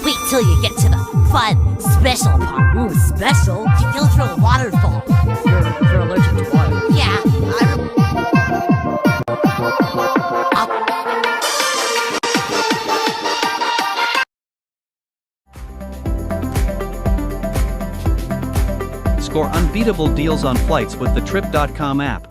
Wait till you get to the fun, special part. Ooh, special? You'll throw a waterfall. You're allergic to water. Yeah, Score unbeatable deals on flights with the Trip.com app.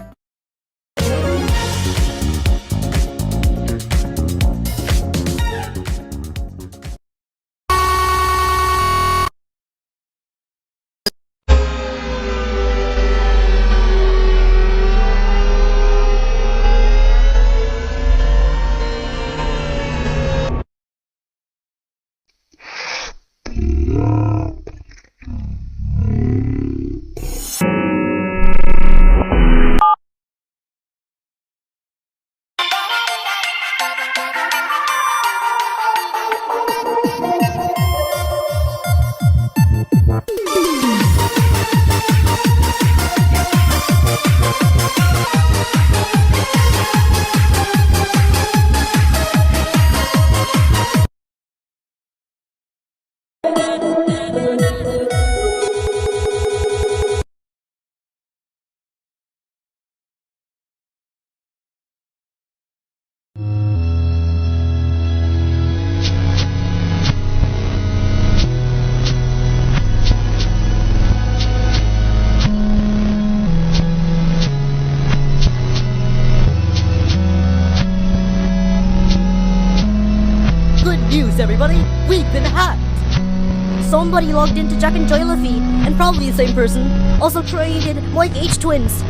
Everybody, we've been hacked! Somebody logged into Jack and Joy Luffy, and probably the same person, also created Mike H Twins.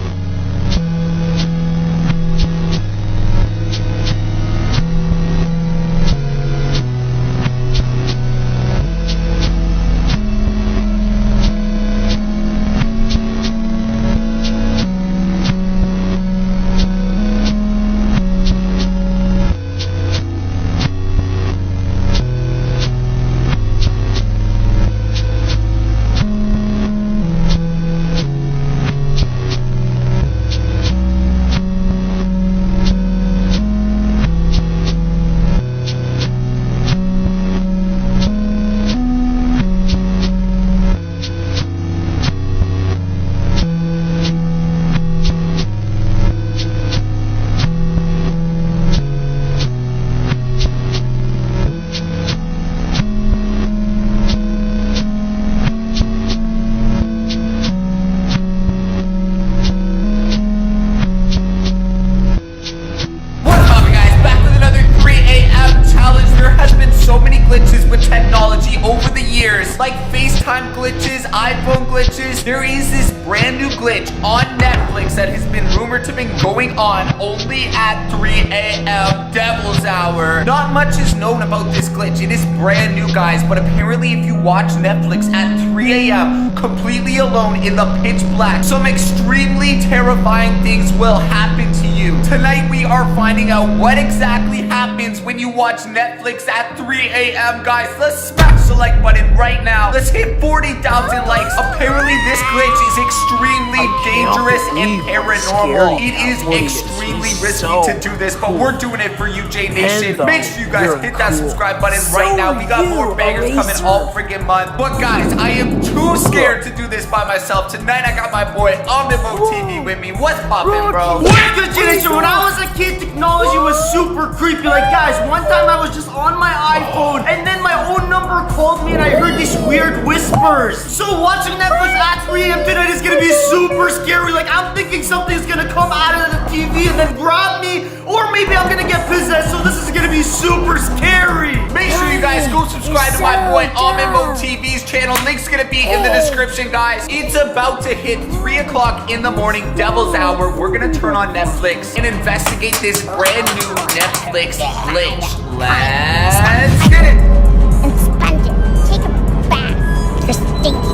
Like FaceTime glitches, iPhone glitches. There is this brand new glitch on Netflix that has been rumored to be going on only at 3 a.m. Devil's Hour. Not much is known about this glitch. It is brand new, guys, but apparently if you watch Netflix at 3 a.m. completely alone in the pitch black, some extremely terrifying things will happen to you. Tonight we are finding out what exactly happens when you watch Netflix at 3 a.m. Guys, let's smash the like button right now. Let's hit 40,000 likes. Apparently this glitch is extremely dangerous and paranormal. It is extremely risky to do this, but we're doing it for you, J Nation. Make sure you guys hit that subscribe button right now. We got more bangers coming all freaking month. But guys, I am too scared to do this by myself. Tonight I got my boy Omnimo TV with me. What's poppin', bro? What is the Okay, so when I was a kid, technology was super creepy. Like, guys, one time I was just on my iPhone, and then my own number called me, and I heard these weird whispers. So watching Netflix at 3 a.m. tonight is gonna be super scary. Like, I'm thinking something's gonna come out of the TV and then grab me, or maybe I'm gonna get possessed. So this is gonna be super scary. Make sure you guys go subscribe to my boy Amimbo TV's channel. Link's gonna be in the description, guys. It's about to hit 3 o'clock in the morning, Devil's Hour. We're gonna turn on Netflix and investigate this brand new Netflix glitch. Let's get it. And sponge it. Take a bath. You're stinky.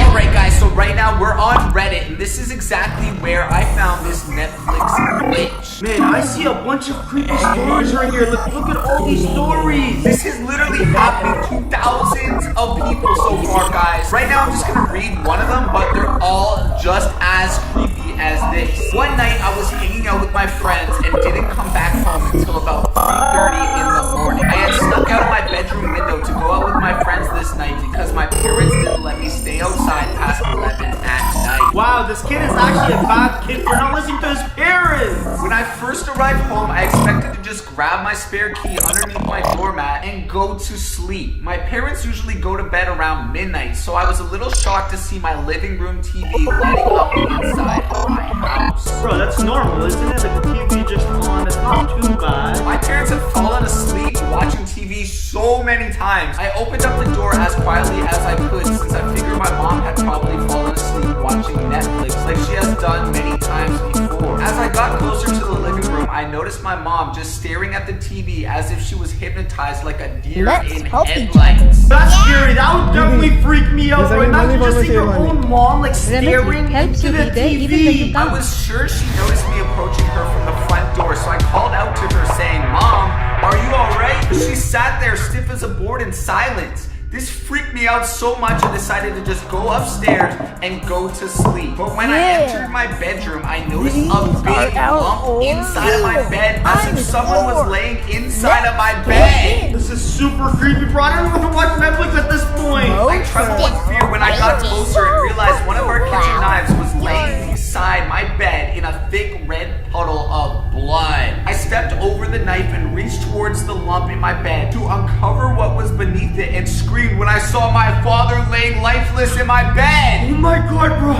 Alright guys, so right now we're on Reddit, and this is exactly where I found this Netflix glitch. Man, I see a bunch of creepy stories right here. Look at all these stories. This is literally happening to thousands of people so far, guys. Right now I'm just gonna read one of them, but they're all just as creepy as this. One night I was hanging out with my friends and didn't come back home until about 3:30 in the morning. I had snuck out of my bedroom window to go out with my friends this night because my parents didn't let me stay outside past 11 at night. Wow, this kid is actually a bad kid for not listening to his parents. When I first arrived home, I expected to just grab my spare key underneath my doormat and go to sleep. My parents usually go to bed around midnight, so I was a little shocked to see my living room TV lighting up the inside of my house. Bro, that's normal, isn't it? Like the TV just on, it's not too bad. My parents have fallen asleep watching TV so many times. I opened up the door as quietly as I could since I figured my mom had probably fallen asleep watching Netflix like she has done many times before. As I got closer to the living room, I noticed my mom just staring at the TV as if she was hypnotized like a deer in headlights. That's scary. That would definitely freak me out. Bro. Imagine just seeing your own mom like staring into the TV. I was sure she noticed me approaching her from the front door, so I called out to her saying, "Mom, are you alright?" But she sat there stiff as a board in silence. This freaked me out so much I decided to just go upstairs and go to sleep. But when I entered my bedroom, I noticed a big lump inside of my bed as if someone was laying inside of my bed. This is super creepy, bro. I don't even watch Netflix at this point. I trembled in fear when I got closer and realized one of our kitchen knives was laying beside my bed in a thick red puddle of blood. I stepped over the knife and reached towards the lump in my bed to uncover what was beneath it and screamed when I saw my father laying lifeless in my bed. Oh my god, bro.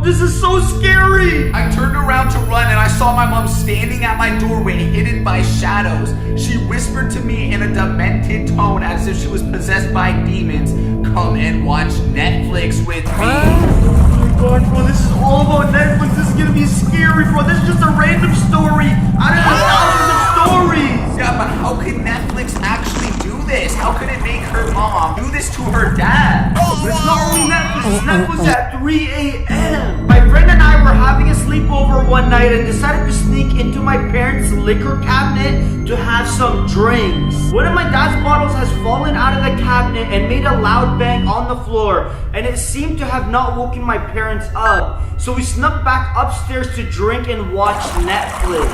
This is so scary. I turned around to run and I saw my mom standing at my doorway, hidden by shadows. She whispered to me in a demented tone as if she was possessed by demons, "Come and watch Netflix with me." Oh my god, bro. This is all about Netflix. This is gonna be scary, bro. This is just a random story out of the thousands of stories. Yeah, but how could Netflix actually do this? How could it make her mom do this to her dad? But it's not only Netflix, it's Netflix at 3 a.m. My friend and I were having a sleepover one night and decided to sneak into my parents' liquor cabinet to have some drinks. One of my dad's bottles has fallen out of the cabinet and made a loud bang on the floor, and it seemed to have not woken my parents up. So we snuck back upstairs to drink and watch Netflix.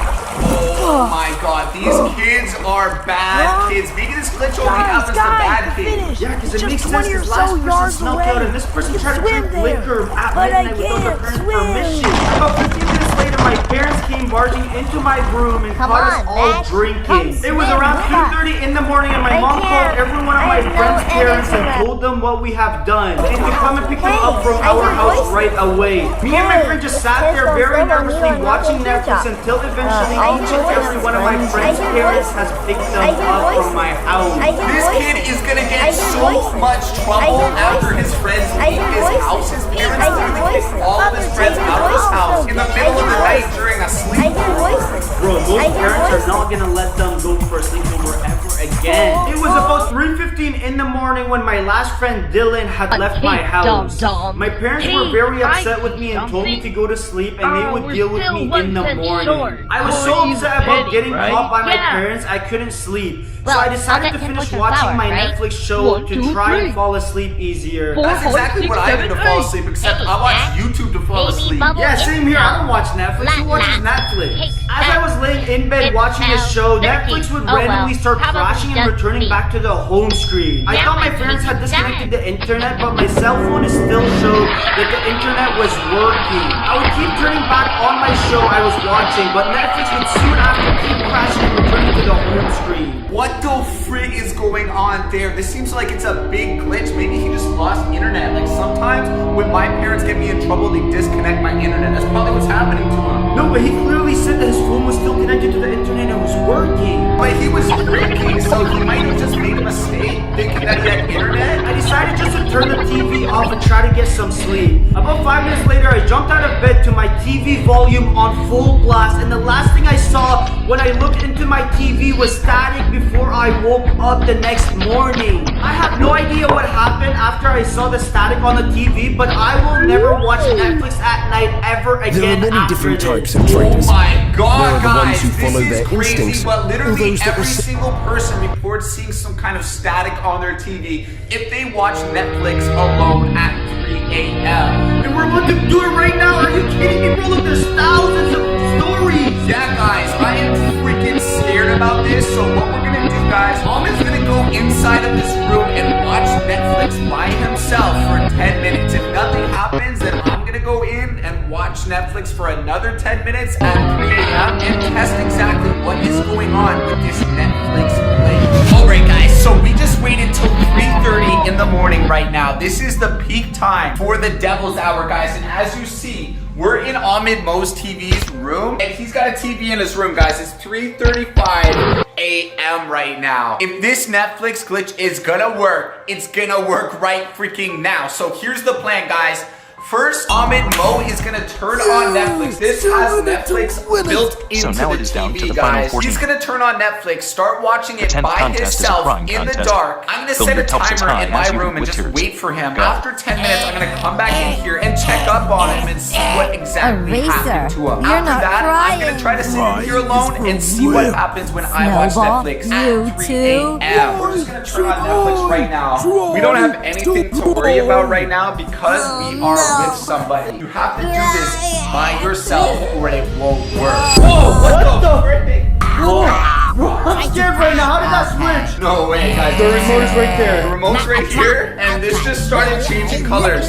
Oh my god, these kids are bad kids. Maybe this glitch only happens to bad kids. Yeah, because it makes sense because last person snuck out and this person tried to drink liquor at midnight without their parents' permission. About 15 minutes later, my parents came barging into my room and caught us all drinking. It was around 2:30 in the morning and my mom called every one of my friends' parents and told them what we have done. And to come and pick them up from our house right away. Me and my friend just sat there very nervously watching Netflix until eventually each and every one of my friends' parents has picked them up from my house. This kid is gonna get so much trouble after his friends leave his house. His parents literally kicked all of his friends out of his house in the middle of the night during a sleepover. Bro, those parents are not gonna let them go for a sleepover ever again. It was about 3:15 in the morning when my last friend Dylan had left my house. My parents were very upset with me and told me to go to sleep and they would deal with me in the morning. I was so upset about getting caught by my parents I couldn't sleep. So I decided to finish watching my Netflix show to try and fall asleep easier. That's exactly what I do to fall asleep, except I watch YouTube to fall asleep. Yeah, same here. I don't watch Netflix. Who watches Netflix? As I was laying in bed watching the show, Netflix would randomly start crashing and returning back to the home screen. I thought my parents had disconnected the internet, but my cell phone is still showed that the internet was working. I would keep turning back on my show I was watching, but Netflix would soon after keep crashing and returning to the home screen. What the frig is going on there? This seems like it's a big glitch. Maybe he just lost internet. Like sometimes when my parents get me in trouble, they disconnect my internet. That's probably what's happening to him. No, but he clearly said that his phone was still connected to the internet and was working. But he was drinking, so he might have just made a mistake thinking that he had internet. I decided just to turn the TV off and try to get some sleep. About 5 minutes later, I jumped out of bed to my TV volume on full blast, and the last thing I saw when I looked into my TV was static before I woke up the next morning. I have no idea what happened after I saw the static on the TV, but I will never watch Netflix at night ever again. There are many different types of Oh traders. my god, There are the guys, ones who follow this their is crazy, instincts, but or literally those that every are single person reports seeing some kind of static on their TV if they watch Netflix alone at 3 a.m. And we're about to do it right now. Are you kidding me, bro? Look, there's thousands of stories. Yeah, guys, I am freaking scared about this, so what we're gonna do, guys, Ahmed's gonna go inside of this room and watch Netflix by himself for 10 minutes. If nothing happens, then I'm gonna go in and watch Netflix for another 10 minutes at 3 a.m. and test exactly what is going on with this Netflix glitch. Alright, guys, so we just waited till 3:30 in the morning right now. This is the peak time for the Devil's Hour, guys, and as you see, we're in Ahmed Mo's TV's room, and he's got a TV in his room, guys. It's 3:35 a.m. right now. If this Netflix glitch is gonna work, it's gonna work right freaking now. So here's the plan, guys. First, Ahmed Mo is gonna turn on Netflix. This has Netflix built into So now the it is down TV, to the final guys. 14. He's gonna turn on Netflix, start watching it 10th by contest is a himself crying in the contest. dark. I'm gonna Fill set a your cups as timer high in my as you room and with just tears. wait for him. Go. After 10 minutes, I'm gonna come back in here and check up on him and see what exactly happened to him. You're After not that, I'm gonna crying. try to sit in here alone and see what happens when I watch Snowball, Netflix you at 3 too? a.m. We're just gonna turn on Netflix right now. We don't have anything to worry about right now because we are with somebody. You have to do this by yourself or it won't work. Whoa, what the frick? I'm scared right now. How did that switch? No way, guys. The remote is right there. The remote's right here, and this just started changing colors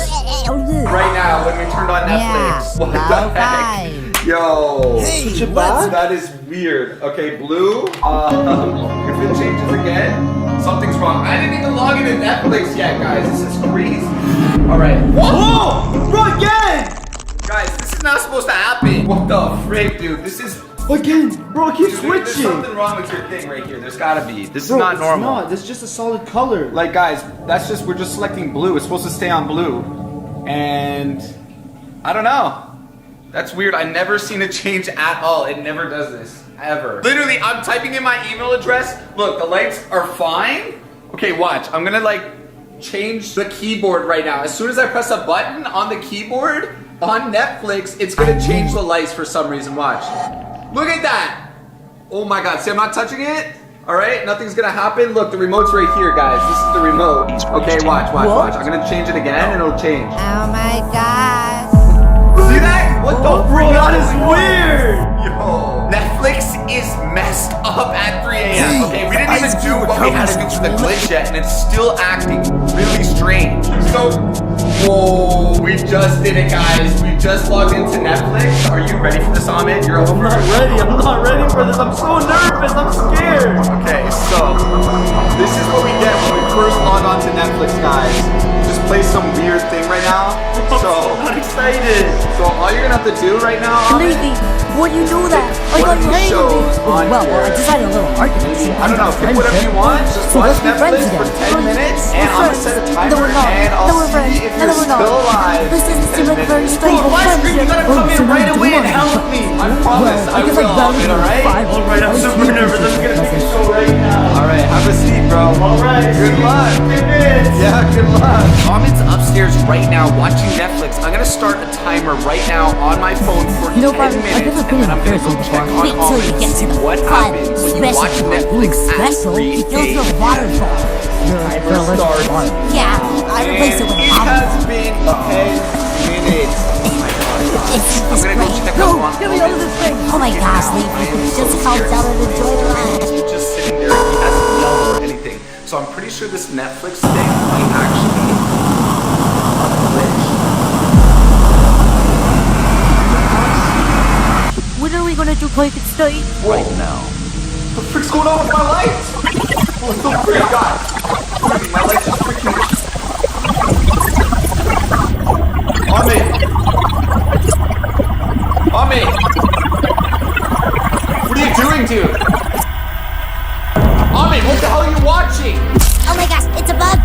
right now when we turned on Netflix. What the heck? Yo. Switch it back? That is weird. Okay, blue. If it changes again, something's wrong. I didn't even log into Netflix yet, guys. This is crazy. All right. Whoa! Bro, again! Guys, this is not supposed to happen. What the frick, dude? This is... Again! Bro, it keeps Dude, there's switching! something wrong with your thing right here. There's gotta be. This is Bro, not it's normal. not. It's just a solid color. Like, guys, that's just, we're just selecting blue. It's supposed to stay on blue. And I don't know. That's weird. I've never seen it change at all. It never does this, ever. Literally, I'm typing in my email address. Look, the lights are fine. Okay, watch. I'm gonna like change the keyboard right now. As soon as I press a button on the keyboard on Netflix, it's gonna change the lights for some reason. Watch. Look at that. Oh my God. See, I'm not touching it. All right, nothing's gonna happen. Look, the remote's right here, guys. This is the remote. Okay, watch. I'm gonna change it again, and it'll change. Oh my gosh. See that? What the Bro, freak? that is weird! Yo, Netflix is messed up at 3 a.m. Okay, we didn't even do what we had to do for the glitch yet, and it's still acting really strange. So, whoa, we just did it, guys. We just logged into Netflix. Are you ready for this, Ahmed? You're I'm over. not ready. I'm not ready for this. I'm so nervous. I'm scared. Okay, so this is what we get when we first log on to Netflix, guys. Just play some weird thing right now. I'm not excited. So all you're gonna have to do right now, Ahmed, Leafy, why'd you do that? I What got you are these hanging shows there. on Well, here? I decided a little argument. I don't know, pick whatever you want, just So watch let's be friends Netflix for again. 10 minutes, and I'm gonna set a timer, No, we're not. and No, I'll we're friends. see if No, you're we're not. still alive. This doesn't seem like a very Bro, stable why scream? You gotta come in right away and help me. I promise, I guess will, Ahmed, alright? Alright, I'm super nervous. I'm gonna take a show right now. Alright, have a seat, bro. Alright. Good luck. Yeah, good luck. Ahmed's upstairs right now watching Netflix. I'm gonna start a timer right now on my phone for 10 I've minutes, never and been then I'm in gonna go person check before. on Wait till you Ahmed get and see to the what fun, happens when you watch special. Netflix at Special? 3 It fills with a.m. waterfall. Timer starts. Yeah, I replaced it with It lava. has been 10 minutes. Oh my God. I'm gonna go check up on Get me out of this thing. Oh my gosh, Leafy, just calm down and enjoy the ride. He's just sitting there. He hasn't yelled or anything. So I'm pretty sure this Netflix thing might actually be a glitch. I could stay. right now. What the frick's going on with my lights? What the frick, God? My lights are freaking... Ami! Ami! What are you doing, dude? Ami, what the hell are you watching? Oh my gosh, it's a bug!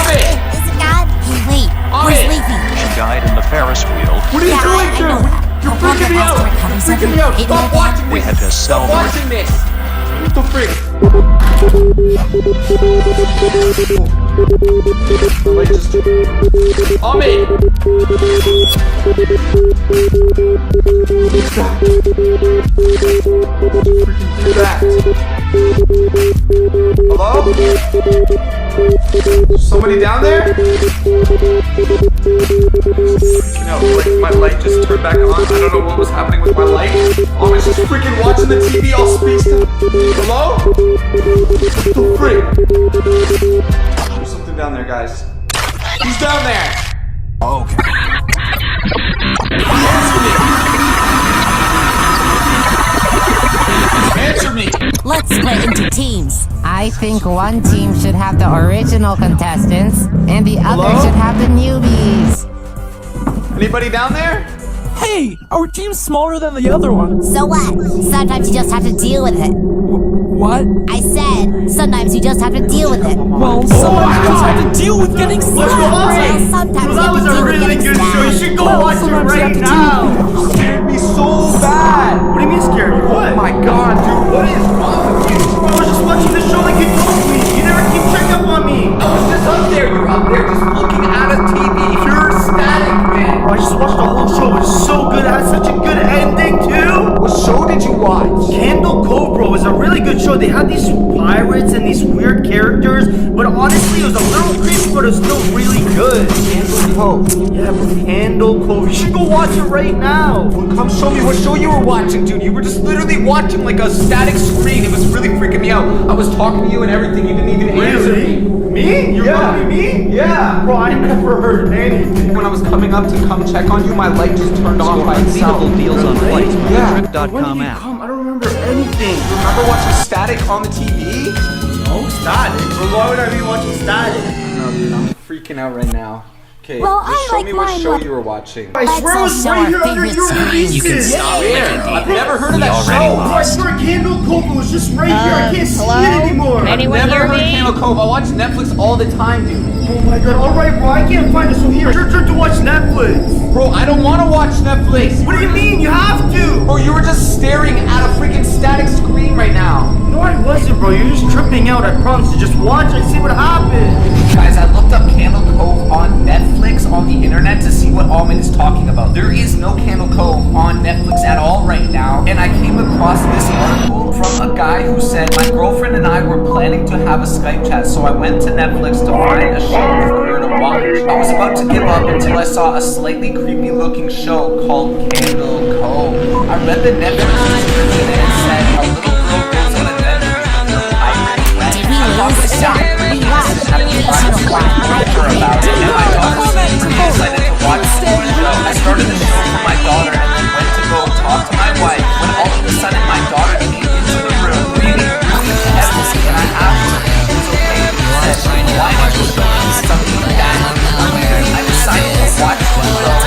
Ami! Is it God? Hey, wait, where's Leafy? She died in the Ferris wheel. What are you doing, dude? You're freaking me out! You're freaking me out! Stop watching this! We had to sell Stop watching this! What the frick? Wait, just... Ami! Freaking do that! Hello? Somebody down there? No, like my light just turned back on. I don't know what was happening with my light. I was just freaking watching the TV all spaced out. Hello? What the frick? There's something down there, guys. He's down there! Okay. Answer me! Let's split into teams. I think one team should have the original contestants, and the other Hello? should have the newbies. Anybody down there? Hey, our team's smaller than the other one. So what? Sometimes you just have to deal with it. What? I said, sometimes you just have to deal with it. Well, sometimes you just have to deal with getting Well, slapped. sometimes you That have was to a deal with really getting good show. You should go Well, watch it sometimes you have right to now. You scared me so bad! What do you mean scared? What? Oh my god, dude, what is wrong with you? I was just watching the show like you told me. You never keep checking up on me. I was just up there, you're up there just looking at a TV. Pure static, man. I just watched the whole show. It was so good. It had such a good ending too. What show did you watch? Candle Cove, bro, is a really good show. They had these pirates and these weird characters, but honestly, it was a little creepy, but it was still really good. Candle Cove. Yeah, bro, Candle Cove. You should go watch it right now. Well, come show me what show you were watching, dude. You were just literally watching like a static screen. It was really freaking me out. I was talking to you and everything. You didn't even answer me. Me? You're calling me? Yeah. Bro, I never heard anything. When I was coming up to come check on you, my light just turned on by itself. Unbeatable deals on flights with Yeah. the When trip.com did you app. come? I don't remember anything. Remember watching static on the TV? No, Static. But why would I be watching Static? No, dude, I'm freaking out right now. Okay, Well, just I show like me what mine show look- you were watching. I swear it was also right our here under favorite your screen. releases. You can stop Where? I've never heard of that already show. Oh, I swear Candle Cove was just right here. I can't see it anymore. I've never heard of Candle Cove. I watch Netflix all the time, dude. Oh my god, alright bro, I can't find it, so here, your turn to watch Netflix. Bro, I don't want to watch Netflix. What do you mean? You have to! Bro, you were just staring at a freaking static screen right now. No, I wasn't, bro. You're just tripping out, I promise. You just watch and see what happens. Guys, I looked up Candle Cove on Netflix on the internet to see what Almond is talking about. There is no Candle Cove on Netflix at all right now. And I came across this article from a guy who said, my girlfriend and I were planning to have a Skype chat, so I went to Netflix to find a show for her to watch. I was about to give up until I saw a slightly creepy looking show called Candle Cove. I read the Netflix description and it said a little girl goes on adventures with her pirate friend. Did we lose the show? We lost. About it, and my daughter seemed pretty excited to watch the show. I started the show for my daughter and then went to go talk to my wife when all of a sudden my daughter came into the room breathing really heavily and I asked her if she was okay. She said, why are you showing something that I decided to watch the show for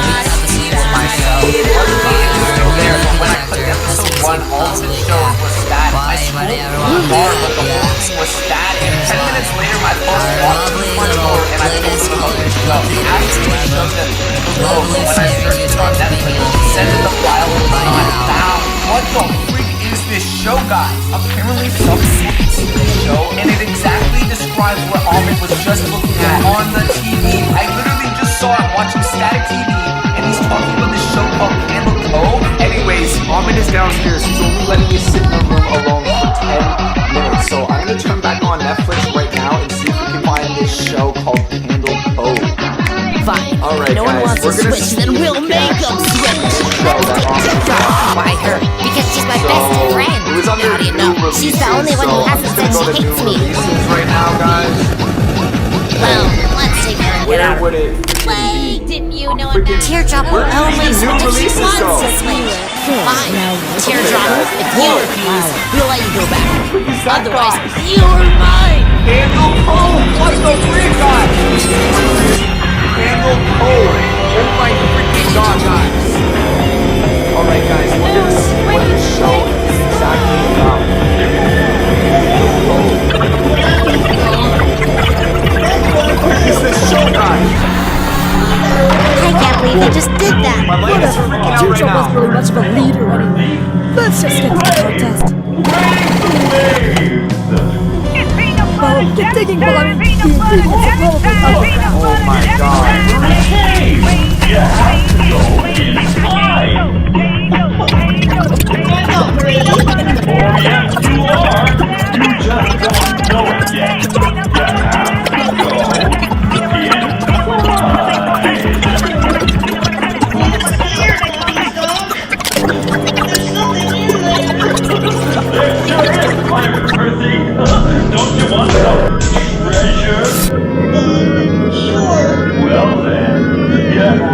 myself. Luckily it was still there, but when I clicked episode 1, all of the shows was static. I scrolled through the bar, but the whole thing was static. 10 minutes later, my boss walked to the front door and I told him about this show. He asked me to show them the code. When I searched it on Netflix, he sent me the file and I found. What the freak is this show, guys? Apparently some people see this show and it exactly describes what Almond was just looking at on the TV. I literally just saw it watching static TV and he's talking about this show called Candle Cove. Anyways, Almond is downstairs. He's only letting me sit in the room alone for 10 minutes. So I'm gonna turn back on Netflix right now and see if we can find this show called Candle Cove. Fine. Alright, No one guys, wants to we're gonna switch, see then if we'll we make can them actually switch. show that Almond. Why her? Because she's my best friend. It was under How do you new know? releases, She's the only one so who I'm hasn't just said gonna go she to hates new me. releases right now, guys. Well, let's take her and get Where out. would it Wait, didn't you you know about Teardrop will only switch if she wants to switch. Fine, Teardrop, if you refuse, we'll let you go back. Otherwise, you're mine! Handle cold! What the frick, guys? Handle cold! Oh my freaking god, guys! Alright, guys, what this show is exactly about. What is this show, guys? I can't believe they just did that. My leg is freaking out right Teardrop wasn't now. really much of a leader anyway. Let's just get to the contest. Well, get digging while I'm being probably underground. Oh my god. Don't you want some treasure? Sure. Well then, yeah.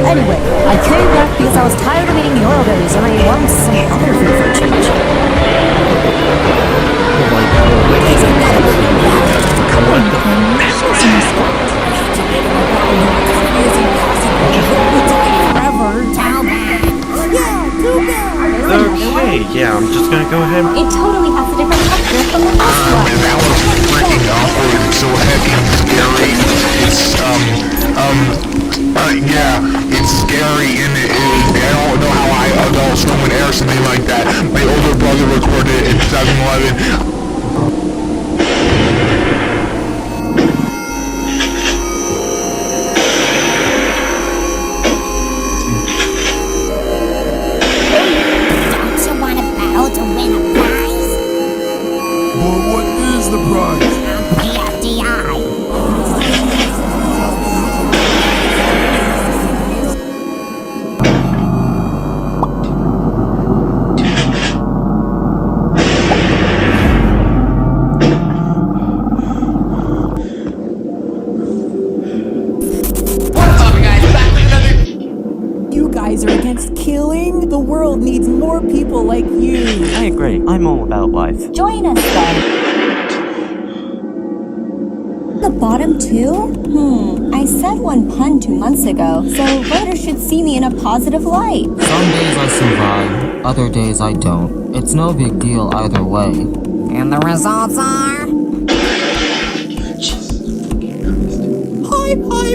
Anyway, I came back because I was tired of eating yellow berries and I wanted some other food for a change. Okay, yeah, I'm just gonna go ahead. It totally has a different texture from the first one. Man, that was freaking awkward and so heckin' scary. Yeah, it's scary and I don't know how adults know when air something like that. My older brother recorded it in 2011. The world needs more people like you. I agree. I'm all about life. Join us then. The bottom two? I said one pun 2 months ago, so voters should see me in a positive light. Some days I survive, other days I don't. It's no big deal either way. And the results are...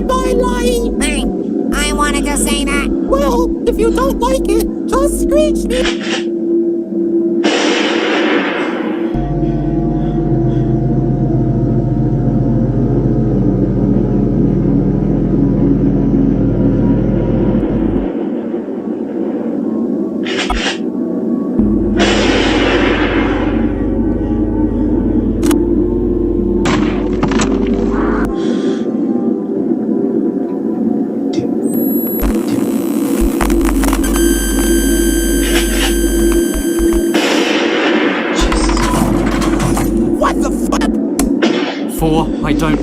Bye, lying. Hey, I wanted to say that. Well, if you don't like it, just screech me. I don't...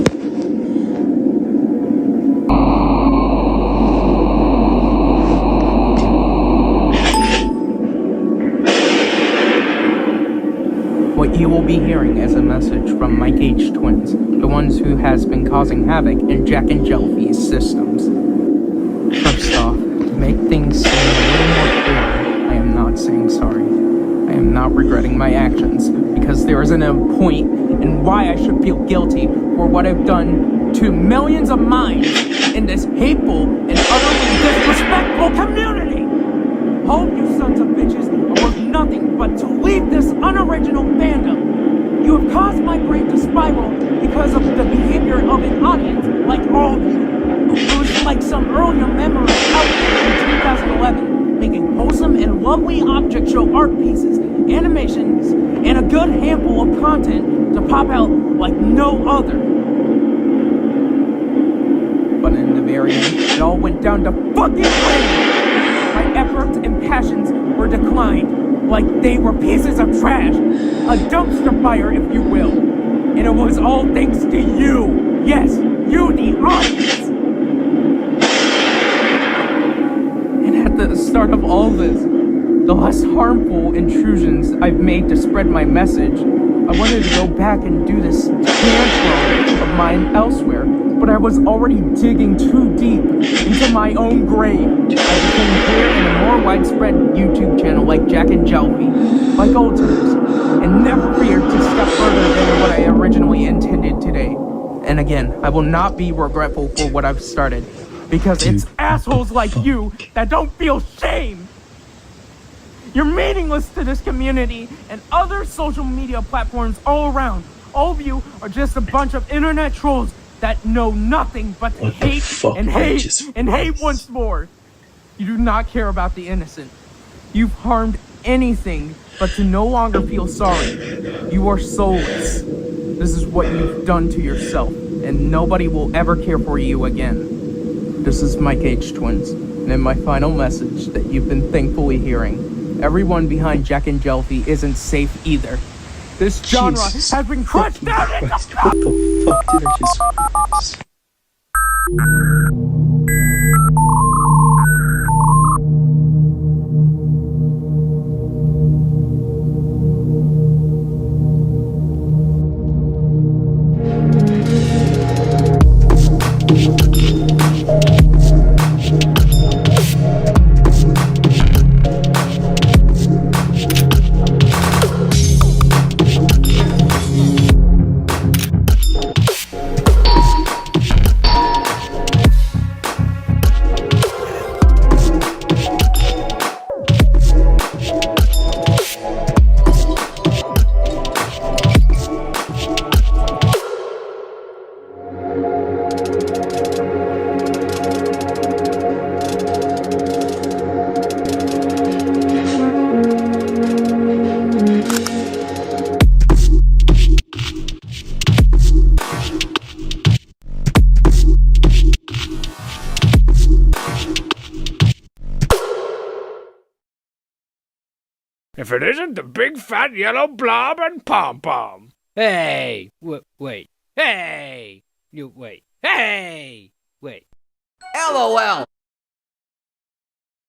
What you will be hearing is a message from Mike H. Twins, the ones who has been causing havoc in Jack and Jelly's systems. First off, to make things seem a little more clear, I am not saying sorry. I am not regretting my actions, because there isn't a point in why I should feel guilty for what I've done to millions of minds in this hateful and utterly disrespectful community. All of you sons of bitches are worth nothing but to leave this unoriginal fandom. You have caused my brain to spiral because of the behavior of an audience like all of you, who lose like some earlier memory out there in 2011, making wholesome and lovely object show art pieces, animations, and a good handful of content to pop out like no other. But in the very end, it all went down to fucking drain. My efforts and passions were declined like they were pieces of trash, a dumpster fire if you will. And it was all thanks to you. Yes, you the audience. And at the start of all this, the less harmful intrusions I've made to spread my message, I wanted to go back and do this tantrum of mine elsewhere, but I was already digging too deep into my own grave. I became clear in a more widespread YouTube channel like Jack and Jelly, like old times, and never feared to step further than what I originally intended today. And again, I will not be regretful for what I've started, because it's assholes like you that don't feel shame. You're meaningless to this community and other social media platforms all around. All of you are just a bunch of internet trolls that know nothing but to hate and hate and hate once more. You do not care about the innocent. You've harmed anything but to no longer feel sorry. You are soulless. This is what you've done to yourself, and nobody will ever care for you again. This is Mike H. Twins, and in my final message that you've been thankfully hearing, everyone behind Jack and Jelfie isn't safe either. This genre has been crushed down into What the fuck did I just If it isn't the big fat yellow blob and pom-pom. Hey, wait. Hey, you wait. Hey, wait. LOL.